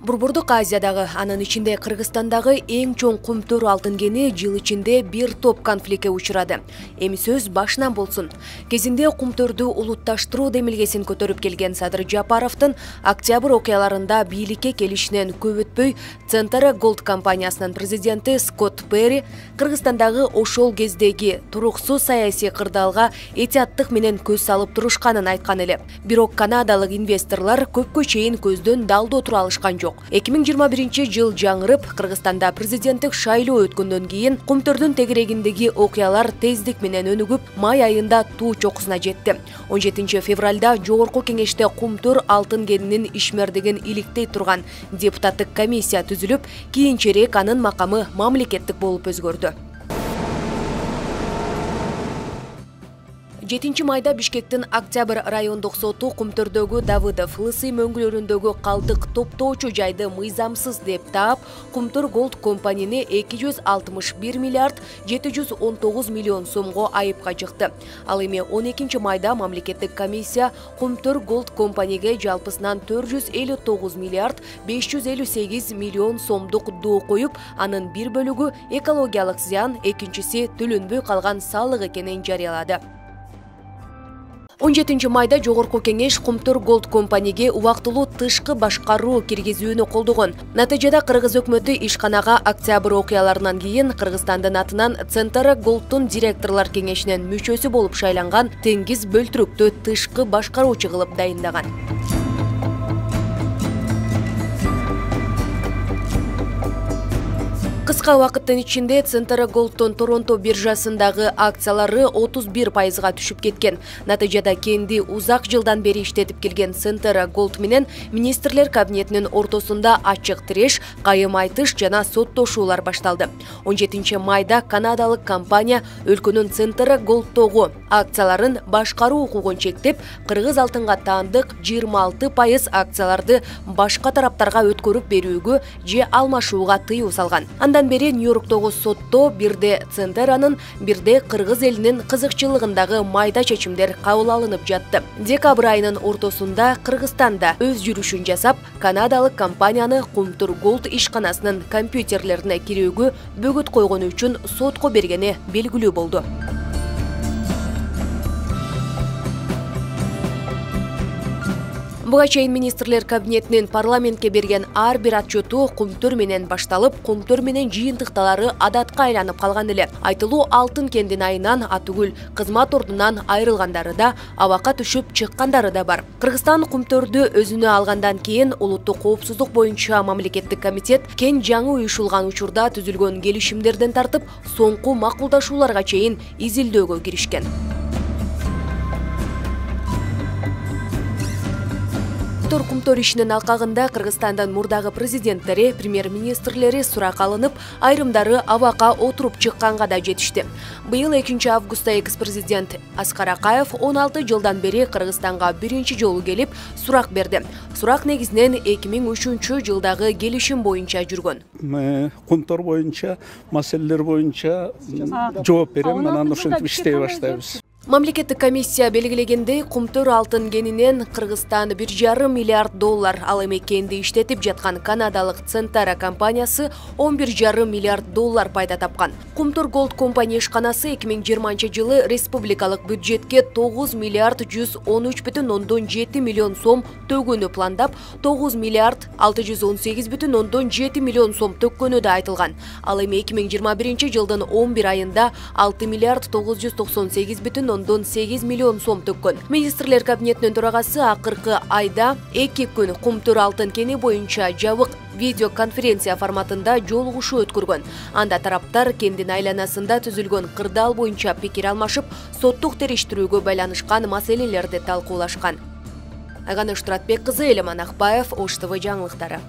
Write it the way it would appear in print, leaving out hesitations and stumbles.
Борбордук Азиядагы, анын ичинде Кыргызстандагы эң чоң кумтөр алтын кени жыл ичинде бир топ конфликтке учурады. Эми сөз башынан болсун. Кезинде кумтөрдү улутташтыруу демилгесин көтөрүп келген Садыр Жапаровдун октябрь окуяларында бийликке келишинен көп өтпөй Центра Голд компаниясынын президенти Скотт Перри Кыргызстандагы ошол кездеги туруксуз саясий кырдаалга этияттык менен көз салып турушканын айткан эле. Бирок канадалык инвесторлор көпкө чейин көздөн далдоо тура алышкан жок. 2021 жыл жаңырып, Кыргызстанда президенттик шайлоо өткөндөн кийин кумтөрдүн тегерегиндеги окуялар тездик менен өнүгүп, май айында туу чокусуна жетти. 17 февралда Жогорку кеңеште кумтөр алтын кенинин ишмердигин иликтей турган депутаттык комиссия түзүлүп, кийинчерээк анын макамы мамлекеттик болуп өзгөрдү. 7 майда Бишкектин Октябрь райондук соту кумтөрдөгү Давыдов Лысый мөңгүлөрүндөгү калдык топтоочу жайды мыйзамсыз деп таап, Кумтөр Голд компанияны 261 миллиард 719 миллион сомго айыпка жыкты. Ал эми 12 майда мамлекеттик комиссия Кумтөр Голд компанияга жалпысынан 459 миллиард 558 миллион сомдук доо коюп, анын бир бөлүгү экологиялык зыян, экинчиси төлөнбөй калган салык экенин жарыялады. 17 майда Жогорку кеңеш Кумтөр Голд компанияга убактылуу тышкы башкаруу киргизүүнү колдогон. Натыйжада Кыргыз өкмөтү ишканага октябрь окуяларынан кийин Кыргызстандын атынан Центра Голдтун директорлор кеңешинин мүчөсү болуп шайланган Теңиз Бөлтүрүктү тышкы башкаруучу кылып дайындаган. Кыска убакыттын ичинде Центра Голдтун Торонто биржасындагы акциялары 31%га түшүп кеткен. Натыйжада кенди узак жылдан бери иштетип келген Центра Голд менен министрлер кабинетинин ортосунда ачык тиреш, кайым айтыш жана соттошуулар башталды. 17 майда канадалык компания өлкөнүн Центра Голдтогу акцияларын башкаруу укугун чектеп, кыргыз алтынга таандык 26% акцияларды башка тараптарга өткөрүп берүүгө же алмашууга тыюу салган. Андан бери Нью-Йорктогу сотто бирде Центранын, бирде Кыргыз элинин кызыкчылыгындагы майда чечимдер кабыл алынып жатты. Декабрь айынын ортосунда Кыргызстанда өз жүрүшүн жасап, канадалык компанияны Кумтөр Голд ишканасынын компьютерлерине кирүүгө бөгөт койгону үчүн сотко бергени белгилүү болду. Буга чейин министрлер кабинетинин парламентке берген ар бир отчету кумтөр менен башталып, кумтөр менен жыйынтыкталары адатка айланып калган эле. Айтылуу алтын кендин айынан атүгүл кызмат ордунан айрылгандары да, абакка түшүп чыккандары да бар. Кыргызстан кумтөрдү өзүнө алгандан кийин улуттук коопсуздук боюнча мамлекеттик комитет кен жаңы уюшулган учурда түзүлгөн келишимдерден тартып, соңку макулдашууларга чейин изилдөөгө киришкен. Кумтөр ишинин алкагында Кыргызстандын мурдагы президенттери, премьер-министрлери сурак алынып, айрымдары абакка отуруп чыкканга да жетишти. Быйыл 2 августта экс-президент Аскар Акаев 16 жылдан бери Кыргызстанга биринчи жолу келип, сурак берди. Сурак негизинен 2003 жылдагы келишим боюнча жүргөн. Кумтөр боюнча, маселелер боюнча жооп берем, анан ошентип иштей баштайбыз. Мамлекеттик комиссия белгилегендей, кумтөр алтын кенинен Кыргызстан 1,5 миллиард доллар, ал эми кенди иштетип жаткан канадалык Центра компаниясы 11,5 миллиард доллар пайда тапкан. Кумтөр Голд компания ишканасы 2020 жылы республикалык бюджетке 9 миллиард 113,7 миллион сом төгүүнү пландап, 9 миллиард 618,7 миллион сом төккөнү да айтылган. Ал эми 2021 жылдын 11 айында 6 миллиард 998,8 миллион сом төккөн. Министрлер кабинетинин төрагасы акыркы айда 2 күн кумтөр алтын кени боюнча жабык видеоконференция форматында жолугушуу өткөргөн. Анда тараптар кендин айланасында түзүлгөн кырдаал боюнча пикир алмашып, соттук териштирүүгө байланышкан маселелерди талкуулашкан. Айганыш Туратбек кызы, Элеман Акбаев, Ош ТВ жаңылыктары.